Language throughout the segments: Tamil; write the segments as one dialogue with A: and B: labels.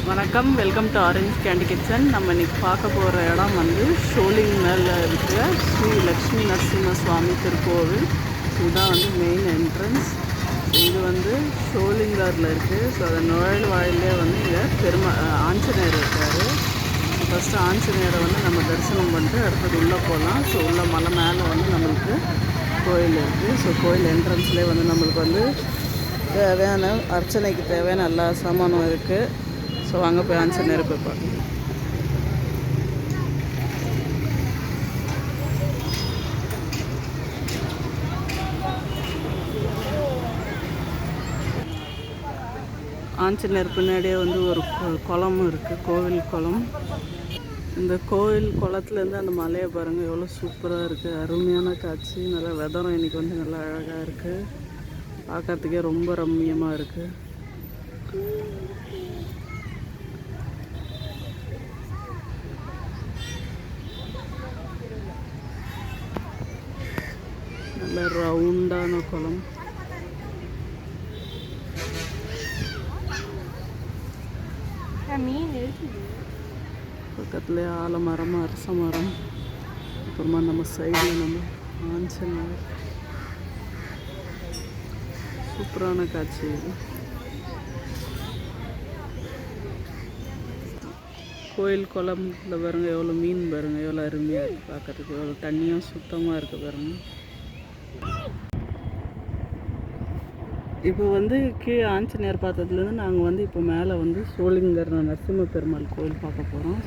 A: வணக்கம், welcome to orange candy kitchen. நம்ம இன்றைக்கி பார்க்க போகிற இடம் வந்து ஷோலிங் மேலே இருக்கிற ஸ்ரீ லக்ஷ்மி நரசிம்ம சுவாமி திருக்கோவில். இதுதான் வந்து மெயின் என்ட்ரன்ஸ். இது வந்து ஷோலிங்கரில் இருக்குது. ஸோ அதை நுழைவு வாயிலே வந்து இங்கே ஆஞ்சநேயர் இருக்கார். ஃபஸ்ட்டு ஆஞ்சநேயரை வந்து நம்ம தரிசனம் பண்ணிட்டு அடுத்தது உள்ளே போகலாம். ஸோ உள்ள மலை மேலே வந்து நம்மளுக்கு கோயில் இருக்குது. ஸோ கோயில் என்ட்ரன்ஸ்லேயே வந்து நம்மளுக்கு வந்து தேவையான அர்ச்சனைக்கு தேவையான எல்லா சாமானும் இருக்குது. ஸோ அங்கே போய் ஆஞ்சநேயரை போய் பார்க்கலாம். ஆஞ்சநேயர் பின்னாடியே வந்து ஒரு குளம் இருக்குது, கோவில் குளம். இந்த கோவில் குளத்துலேருந்து அந்த மலையை பாருங்கள், எவ்வளோ சூப்பராக இருக்குது. அருமையான காட்சி. நல்லா வெதரம் இன்றைக்கி வந்து நல்லா அழகாக இருக்குது. பார்க்கறதுக்கே ரொம்ப ரம்மியமாக இருக்குது. நல்ல ரவுண்டான குளம். பக்கத்துலேயே ஆலமரம், அரச மரம். அப்புறமா நம்ம சைடில் நம்ம ஆஞ்சநேயர். சூப்பரான காட்சி இது. கோயில் குளம்ல பாருங்க, எவ்வளோ மீன் பாருங்க, எவ்வளோ அருமையாக இருக்குது பார்க்குறதுக்கு. எவ்வளோ தண்ணியும் சுத்தமாக இருக்குது பாருங்க. இப்போ வந்து கீழே ஆஞ்சநேயர் பார்த்ததுலேருந்து நாங்கள் வந்து இப்போ மேலே வந்து ஷோலிங்கர் நரசிம்ம பெருமாள் கோயில் பார்க்க போகிறோம்.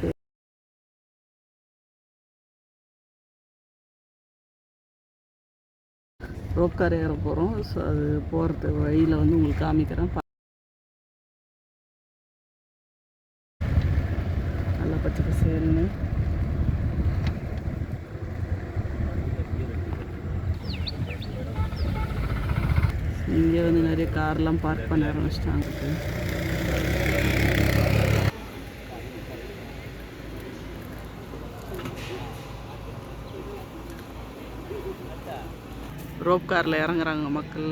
A: ரோப்கார் ஏற போகிறோம். ஸோ அது போகிறது வழியில் வந்து உங்களுக்கு காமிக்கிறேன். நல்லா பச்சை பசேல்னு. இங்கே வந்து நிறைய கார்லாம் பார்க் பண்ண ஆரம்பிச்சிட்டாங்க. ரோப் காரில் இறங்குறாங்க மக்கள்.